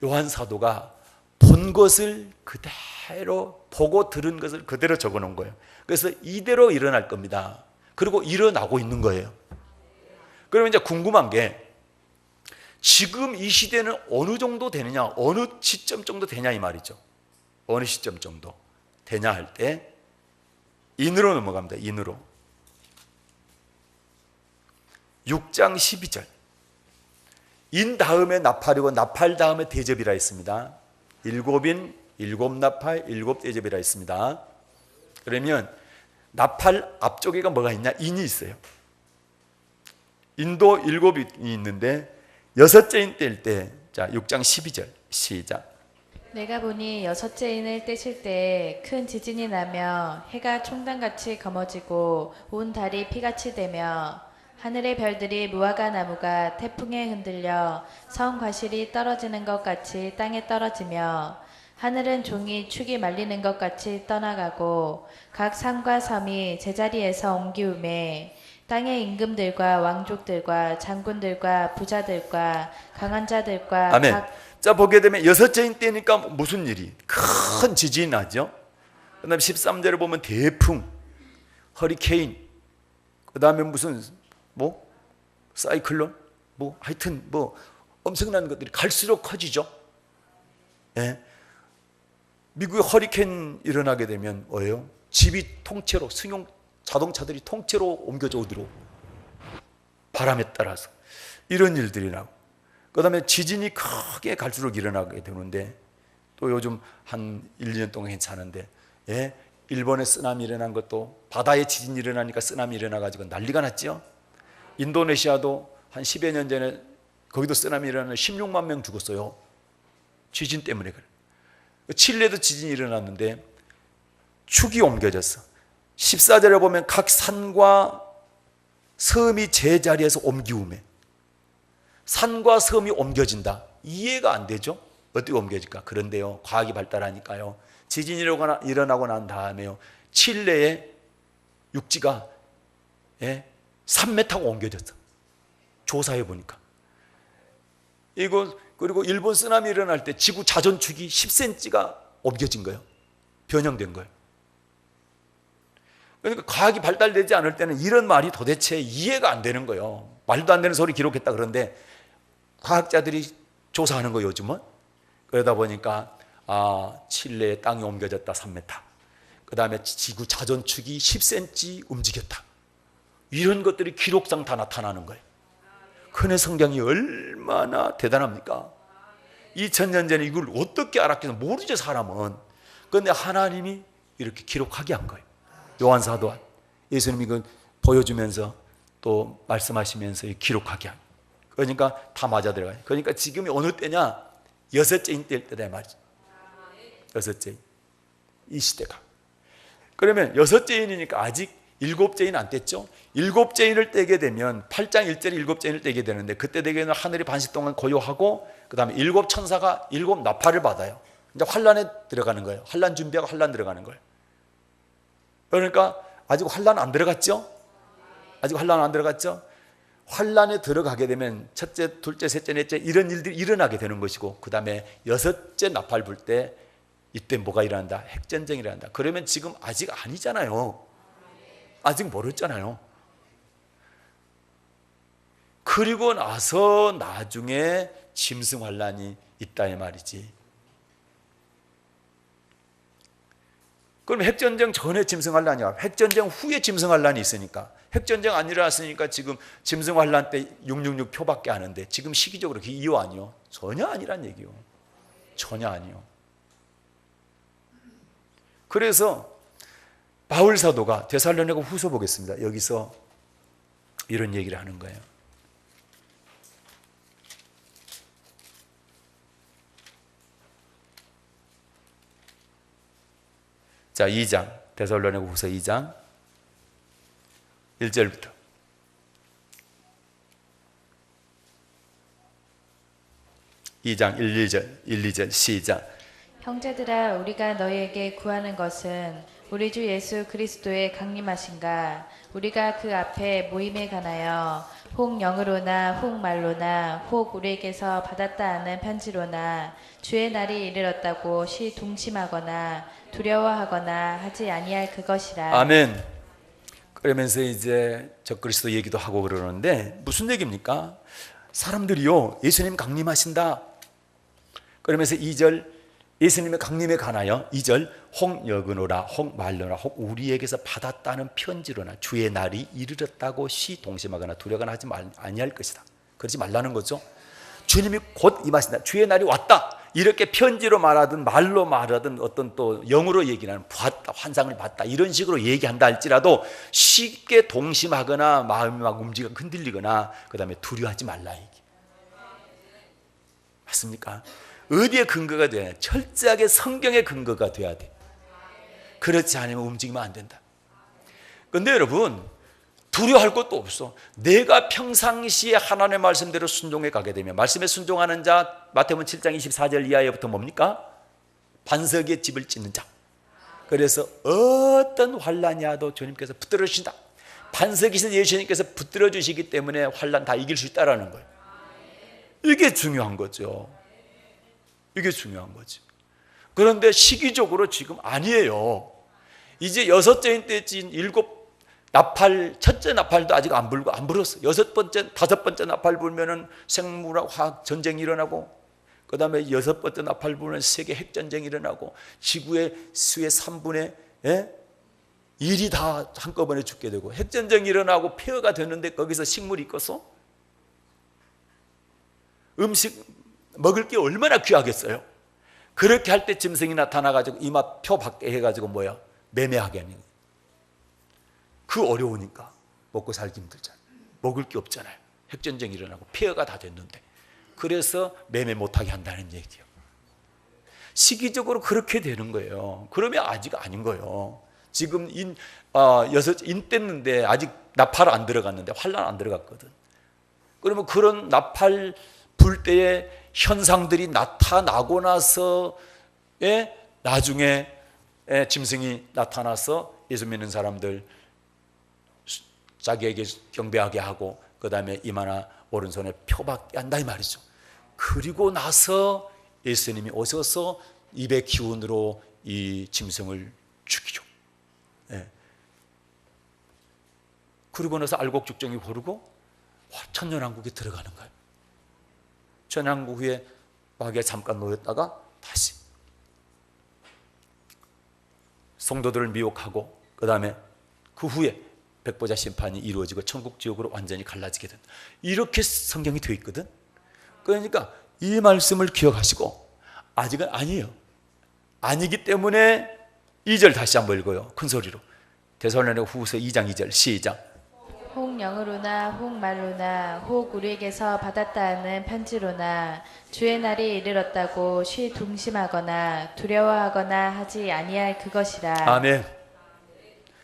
[SPEAKER 1] 요한 사도가 본 것을 그대로 보고 들은 것을 그대로 적어놓은 거예요. 그래서 이대로 일어날 겁니다. 그리고 일어나고 있는 거예요. 그러면 이제 궁금한 게 지금 이 시대는 어느 정도 되느냐, 어느 시점 정도 되냐 이 말이죠. 어느 시점 정도 되냐 할 때 인으로 넘어갑니다. 인으로 6장 12절 인 다음에 나팔이고 나팔 다음에 대접이라 했습니다. 7인 7나팔 7대접이라 했습니다. 그러면 나팔 앞쪽에가 뭐가 있냐? 인이 있어요. 인도 7이 있는데 여섯째 인 뗄 때, 자 6장 12절 시작.
[SPEAKER 2] 내가 보니 여섯째 인을 떼실 때 큰 지진이 나며 해가 총단같이 검어지고 온 달이 피같이 되며 하늘의 별들이 무화과 나무가 태풍에 흔들려 성 과실이 떨어지는 것 같이 땅에 떨어지며 하늘은 종이 축이 말리는 것 같이 떠나가고 각 산과 섬이 제자리에서 옮기우매 땅의 임금들과 왕족들과 장군들과 부자들과 강한 자들과
[SPEAKER 1] 아멘. 자 보게 되면 여섯째인 때니까 무슨 일이? 큰 지진이 나죠. 그 다음에 13절을 보면 대풍, 허리케인, 그 다음에 무슨 사이클론, 하여튼 엄청난 것들이 갈수록 커지죠. 예. 미국에 허리케인 일어나게 되면 뭐예요? 집이 통째로 승용 자동차들이 통째로 옮겨져 오도록 바람에 따라서 이런 일들이 나고 그 다음에 지진이 크게 갈수록 일어나게 되는데 또 요즘 한 1, 2년 동안 괜찮은데 일본에 쓰나미 일어난 것도 바다에 지진이 일어나니까 쓰나미 일어나가지고 난리가 났죠. 인도네시아도 한 10여 년 전에 거기도 쓰나미 일어나서 16만 명 죽었어요. 지진 때문에 그래. 칠레도 지진이 일어났는데 축이 옮겨졌어. 14절에 보면 각 산과 섬이 제자리에서 옮기우매 산과 섬이 옮겨진다. 이해가 안 되죠? 어떻게 옮겨질까? 그런데요, 과학이 발달하니까요, 지진이 일어나고 난 다음에요, 칠레의 육지가 3m가 옮겨졌어. 조사해 보니까. 그리고 일본 쓰나미 일어날 때 지구 자전축이 10cm가 옮겨진 거예요. 변형된 거예요. 그러니까 과학이 발달되지 않을 때는 이런 말이 도대체 이해가 안 되는 거예요. 말도 안 되는 소리 기록했다 그러는데 과학자들이 조사하는 거예요, 요즘은. 그러다 보니까 칠레의 땅이 옮겨졌다 3m. 그 다음에 지구 자전축이 10cm 움직였다. 이런 것들이 기록상 다 나타나는 거예요. 그네 성경이 얼마나 대단합니까? 2000년 전에 이걸 어떻게 알았겠어? 모르죠, 사람은. 그런데 하나님이 이렇게 기록하게 한 거예요. 요한사도한 예수님이 이걸 보여주면서 또 말씀하시면서 기록하게 한 거예요. 그러니까 다 맞아 들어가요. 그러니까 지금이 어느 때냐? 여섯째인 때일 때다 말이죠. 여섯째인. 이 시대가. 그러면 여섯째인이니까 아직 일곱째인 안 뗐죠? 일곱째인을 떼게 되면 8장 1절에 일곱째인을 떼게 되는데 그때 되게는 하늘이 반시 동안 고요하고 그 다음에 일곱 천사가 일곱 나팔을 받아요. 이제 환란에 들어가는 거예요. 환란 준비하고 환란 들어가는 거예요. 그러니까 아직 환란 안 들어갔죠? 아직 환란 안 들어갔죠? 환란에 들어가게 되면 첫째, 둘째, 셋째, 넷째 이런 일들이 일어나게 되는 것이고 그 다음에 여섯째 나팔 불 때 이때 뭐가 일어난다? 핵전쟁이 일어난다. 그러면 지금 아직 아니잖아요. 아직 모르잖아요. 그리고 나서 나중에 짐승 환란이 있다 이 말이지. 그럼 핵전쟁 전에 짐승 환란이 와. 핵전쟁 후에 짐승 환란이 있으니까. 핵전쟁 안 일어났으니까 지금 짐승 환란 때 666 표밖에 안 하는데 지금 시기적으로 그게 이유 아니요? 전혀 아니란 얘기요. 전혀 아니요. 그래서 바울 사도가 데살로니가 후서 보겠습니다. 여기서 이런 얘기를 하는 거예요. 자, 2장 데살로니가 후서 2장 1절부터 2장 1, 2절 시작.
[SPEAKER 2] 형제들아, 우리가 너희에게 구하는 것은 우리 주 예수 그리스도의 강림하신가. 우리가 그 앞에 모임에 관하여 혹 영으로나 혹 말로나 혹 우리에게서 받았다 하는 편지로나 주의 날이 이르렀다고 동심하거나 두려워하거나 하지 아니할 그것이라.
[SPEAKER 1] 아멘. 그러면서 이제 적그리스도 얘기도 하고 그러는데 무슨 얘기입니까? 사람들이요, 예수님 강림하신다. 그러면서 2절 예수님의 강림에 관하여 2절 혹 여그노라 혹 말로나 혹 우리에게서 받았다는 편지로나 주의 날이 이르렀다고 동심하거나 두려워하거나 하지 아니할 것이다. 그러지 말라는 거죠. 주님이 곧 임하신다. 주의 날이 왔다. 이렇게 편지로 말하든 말로 말하든 어떤 또 영으로 얘기하는 보았다, 환상을 봤다 이런 식으로 얘기한다 할지라도 쉽게 동심하거나 마음이 막 움직이고 흔들리거나 그 다음에 두려워하지 말라 얘기. 맞습니까? 어디에 근거가 돼야 돼? 철저하게 성경의 근거가 돼야 돼. 그렇지 않으면 움직이면 안 된다. 그런데 여러분 두려워할 것도 없어. 내가 평상시에 하나님의 말씀대로 순종해 가게 되면 말씀에 순종하는 자 마태복음 7장 24절 이하에부터 뭡니까? 반석에 집을 짓는 자. 그래서 어떤 환난이 와도 주님께서 붙들어 주신다. 반석이신 예수님께서 붙들어 주시기 때문에 환난 다 이길 수 있다라는 거예요. 이게 중요한 거죠. 이게 중요한 거죠. 그런데 시기적으로 지금 아니에요. 이제 여섯째인 때인 나팔, 첫째 나팔도 아직 안 불었어. 다섯 번째 나팔 불면은 생물화학 전쟁이 일어나고, 그 다음에 여섯 번째 나팔 불면 세계 핵전쟁이 일어나고, 지구의 수의 3분의 1이 다 한꺼번에 죽게 되고, 핵전쟁이 일어나고 폐허가 됐는데 거기서 식물이 있겠어? 음식 먹을 게 얼마나 귀하겠어요? 그렇게 할 때 짐승이 나타나가지고 이마 표 밖에 해가지고 매매하게 하는 거예요. 그 어려우니까 먹고 살기 힘들잖아요. 먹을 게 없잖아요. 핵전쟁이 일어나고 폐허가 다 됐는데. 그래서 매매 못하게 한다는 얘기예요. 시기적으로 그렇게 되는 거예요. 그러면 아직 아닌 거예요. 지금 인 뗐는데 아직 나팔 안 들어갔는데 환란 안 들어갔거든. 그러면 그런 나팔 불 때의 현상들이 나타나고 나서 나중에 짐승이 나타나서 예수 믿는 사람들 자기에게 경배하게 하고 그 다음에 이마나 오른손에 표받게 한다 이 말이죠. 그리고 나서 예수님이 오셔서 입의 기운으로 이 짐승을 죽이죠. 그리고 나서 알곡죽정이 고르고 천년왕국에 들어가는 거예요. 천년왕국 후에 마귀에 잠깐 놓였다가 다시 성도들을 미혹하고 그 다음에 그 후에 백보자 심판이 이루어지고 천국 지옥으로 완전히 갈라지게 된다. 이렇게 성경이 되어 있거든. 그러니까 이 말씀을 기억하시고 아직은 아니에요. 아니기 때문에 2절 다시 한번 읽어요. 큰 소리로. 데살로니가 후서 2장 2절 시작.
[SPEAKER 2] 혹 영으로나 혹 말로나 혹 우리에게서 받았다 하는 편지로나 주의 날이 이르렀다고 둥심하거나 두려워하거나 하지 아니할 그것이라.
[SPEAKER 1] 아멘.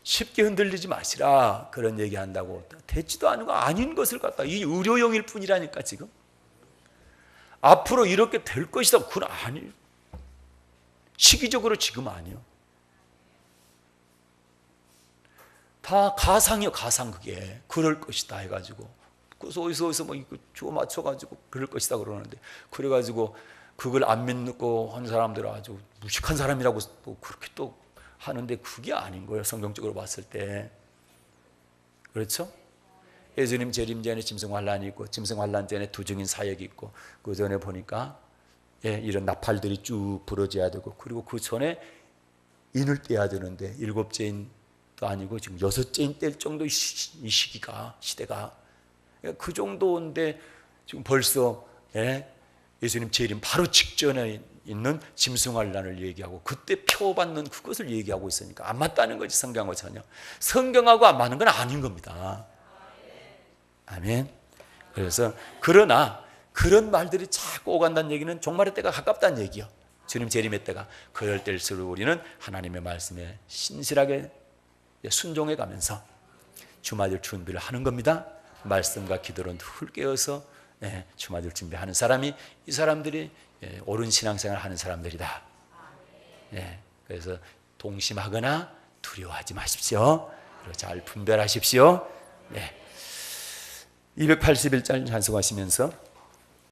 [SPEAKER 1] 쉽게 흔들리지 마시라 그런 얘기한다고 되지도 않은 거 아닌 것을 갖다 이 의료용일 뿐이라니까. 지금 앞으로 이렇게 될 것이다 그건 아니에요. 시기적으로 지금 아니에요. 다 가상이요. 가상. 그게 그럴 것이다 해가지고 그래서 어디서 뭐 이거 주어 맞춰가지고 그럴 것이다 그러는데 그래가지고 그걸 안 믿고 하는 사람들은 아주 무식한 사람이라고 또 그렇게 또 하는데 그게 아닌 거예요. 성경적으로 봤을 때. 그렇죠? 예수님 재림 전에 짐승 환란이 있고 짐승 환란 전에 두 증인 사역이 있고 그 전에 보니까 이런 나팔들이 쭉 부러져야 되고 그리고 그 전에 인을 떼야 되는데 7째인도 아니고 지금 6째인 뗄 정도 이 시대가 그 정도인데 지금 벌써 예수님 재림 바로 직전에 있는 짐승 환란을 얘기하고 그때 표받는 그것을 얘기하고 있으니까 안 맞다는 거지. 성경하고 전혀. 성경하고 안 맞는 건 아닌 겁니다. 아멘. 그래서 그러나 그런 말들이 자꾸 오간다는 얘기는 종말의 때가 가깝다는 얘기요. 주님 재림의 때가 그럴 때일수록 우리는 하나님의 말씀에 신실하게 순종해 가면서 주맞을 준비를 하는 겁니다. 말씀과 기도로 늘 깨어서 주맞을 준비하는 사람이 이 사람들이 옳은 신앙생활을 하는 사람들이다. 그래서 동심하거나 두려워하지 마십시오. 그리고 잘 분별하십시오. 281절 찬송하시면서